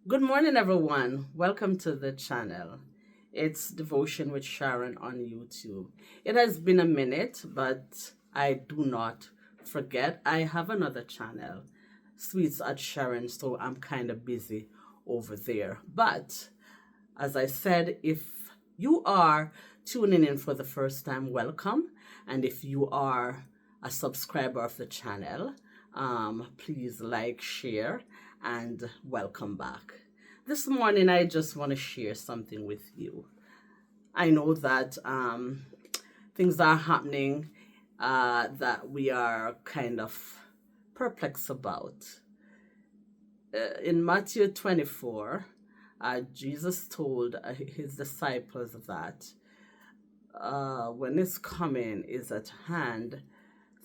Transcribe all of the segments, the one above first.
Good morning, everyone. Welcome to the channel. It's Devotion with Sharon on YouTube. It has been a minute, but I do not forget. I have another channel, Sweets at Sharon, so I'm kind of busy over there. But as I said, if you are tuning in for the first time, welcome. And if you are a subscriber of the channel, please like, share, and welcome back. This morning, I just want to share something with you. I know that things are happening that we are kind of perplexed about. In Matthew 24, Jesus told his disciples that when his coming is at hand,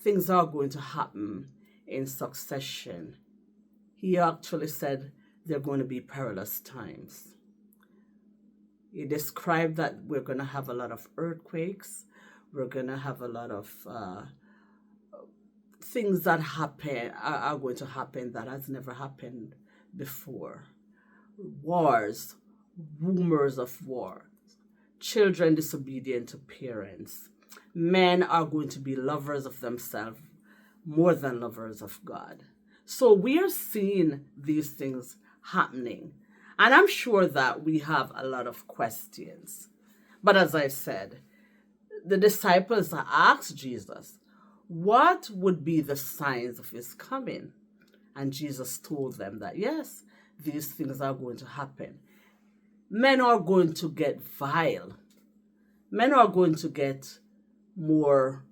things are going to happen in succession. He actually said they're going to be perilous times. He described that we're going to have a lot of earthquakes. We're going to have a lot of things that are going to happen that has never happened before. Wars, rumors of war, children disobedient to parents. Men are going to be lovers of themselves more than lovers of God. So we are seeing these things happening. And I'm sure that we have a lot of questions. But as I said, the disciples asked Jesus, what would be the signs of his coming? And Jesus told them that, yes, these things are going to happen. Men are going to get vile. Men are going to get more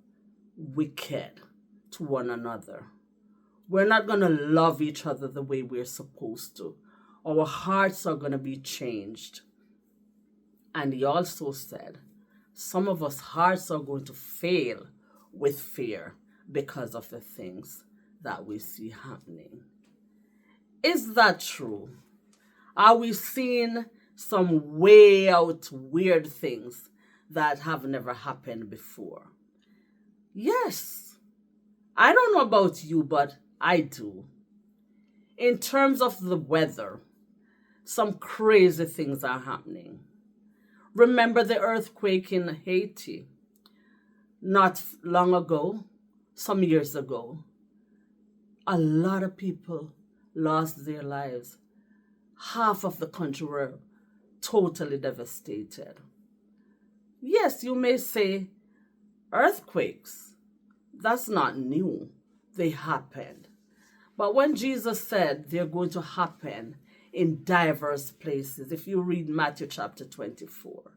wicked to one another. We're not going to love each other the way we're supposed to. Our hearts are going to be changed. And he also said, some of us hearts are going to fail with fear because of the things that we see happening. Is that true? Are we seeing some way out weird things that have never happened before? Yes. I don't know about you, but I do. In terms of the weather, some crazy things are happening. Remember the earthquake in Haiti not long ago, some years ago. A lot of people lost their lives. Half of the country were totally devastated. Yes, you may say earthquakes. That's not new. They happened. But when Jesus said they're going to happen in diverse places, if you read Matthew chapter 24,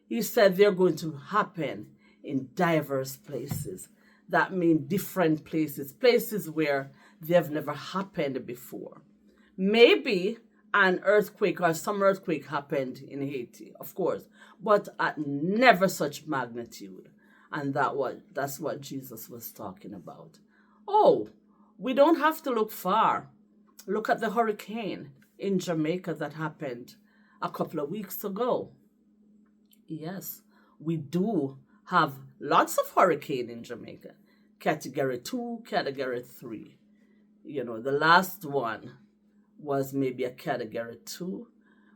he said they're going to happen in diverse places. That means different places, places where they've never happened before. Maybe an earthquake or some earthquake happened in Haiti, of course, but at never such magnitude. And that's what Jesus was talking about. Oh, we don't have to look far. Look at the hurricane in Jamaica that happened a couple of weeks ago. Yes, we do have lots of hurricane in Jamaica. Category 2, category 3. The last one was maybe a category 2,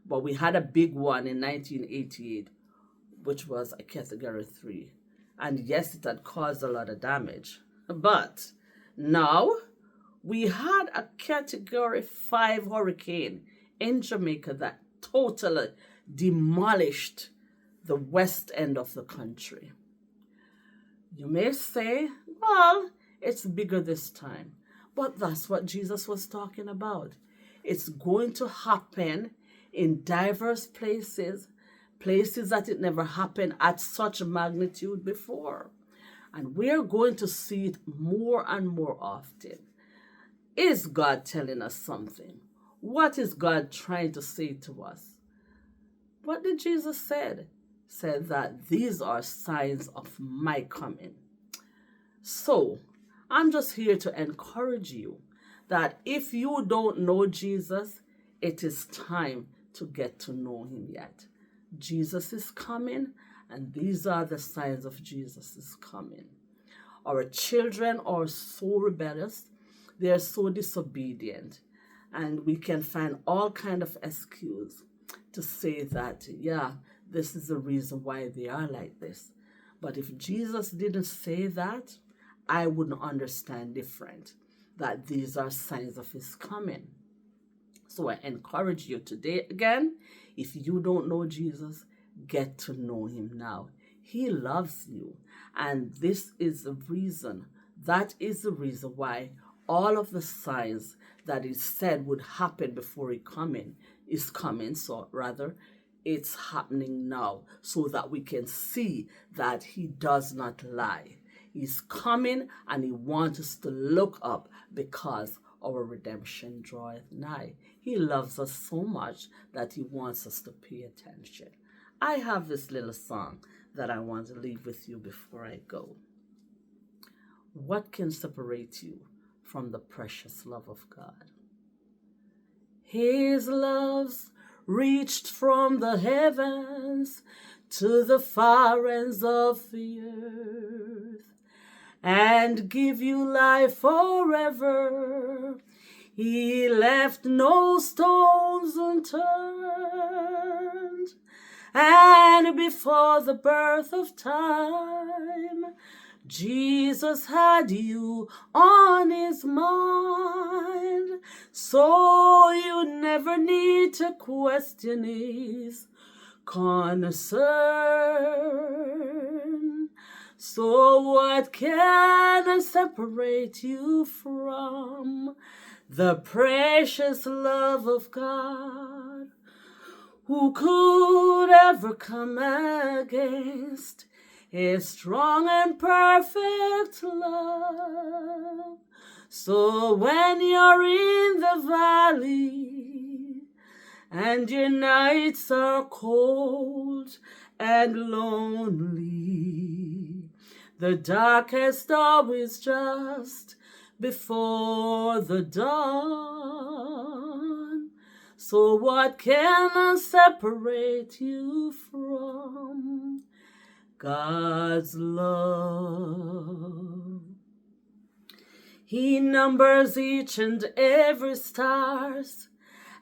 but we had a big one in 1988, which was a category 3. And yes, it had caused a lot of damage. But now we had a category 5 hurricane in Jamaica that totally demolished the west end of the country. You may say, well, it's bigger this time. But that's what Jesus was talking about. It's going to happen in diverse places, places that it never happened at such magnitude before. And we're going to see it more and more often. Is God telling us something? What is God trying to say to us? What did Jesus say? Said that these are signs of my coming. So, I'm just here to encourage you that if you don't know Jesus, it is time to get to know him yet. Jesus is coming, and these are the signs of Jesus' coming. Our children are so rebellious, they are so disobedient And we can find all kind of excuse to say that, yeah, this is the reason why they are like this. But if Jesus didn't say that, I wouldn't understand different, that these are signs of his coming. So I encourage you today again, if you don't know Jesus, get to know him now. He loves you. And this is the reason, that is the reason why all of the signs that he said would happen before he coming is coming. So rather, it's happening now so that we can see that he does not lie. He's coming and he wants us to look up because our redemption draweth nigh. He loves us so much that he wants us to pay attention. I have this little song that I want to leave with you before I go. What can separate you from the precious love of God? His love's reached from the heavens to the far ends of the earth, and give you life forever. He left no stones unturned, and before the birth of time, Jesus had you on his mind, so you never need to question his concern. So what can separate you from the precious love of God? Who could ever come against his strong and perfect love? So when you're in the valley and your nights are cold and lonely, the darkest hour is just before the dawn. So what can separate you from God's love? He numbers each and every stars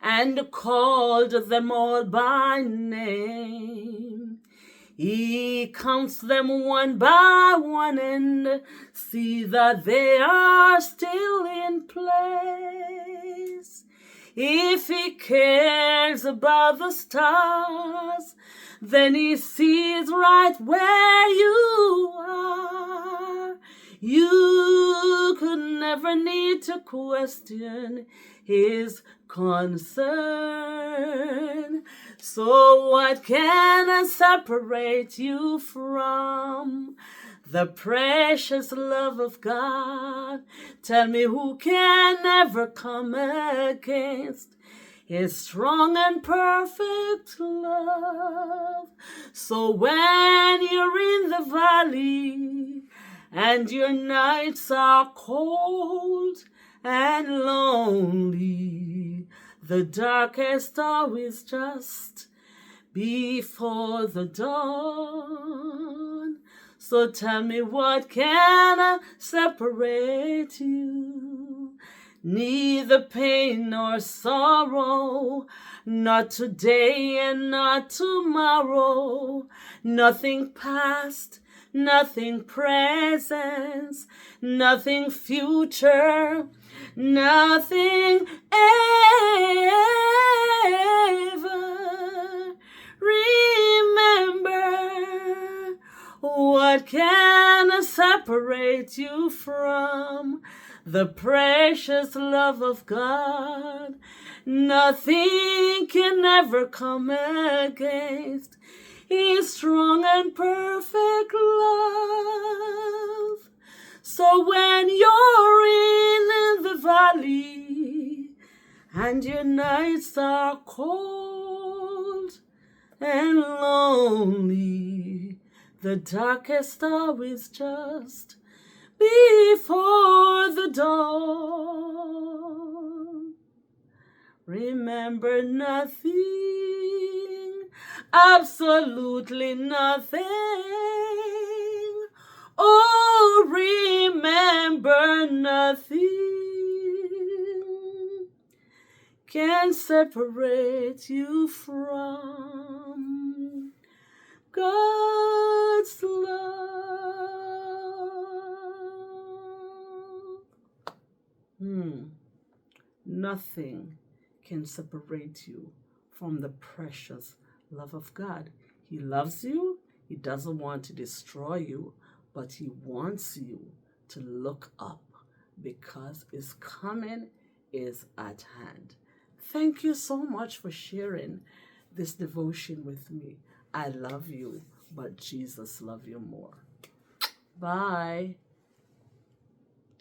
and called them all by name. He counts them one by one and see that they are still in place. If he cares about the stars, then he sees right where you are. You could never need to question his concern. So what can separate you from the precious love of God? Tell me, who can ever come against his strong and perfect love? So when you're in the valley and your nights are cold and lonely, the darkest hour is just before the dawn. So tell me, what can separate you? Neither pain nor sorrow, not today and not tomorrow, nothing past, nothing present, nothing future, nothing ever. Remember, what can separate you from the precious love of God? Nothing can ever come against his strong and perfect love. So when you're in the valley and your nights are cold and lonely, the darkest hour is just before the dawn. Remember nothing, absolutely nothing. Oh, remember nothing. can separate you from God's love. Nothing can separate you from the precious love of God. He loves you. He doesn't want to destroy you, but He wants you to look up because His coming is at hand. Thank you so much for sharing this devotion with me. I love you, but Jesus loves you more. Bye.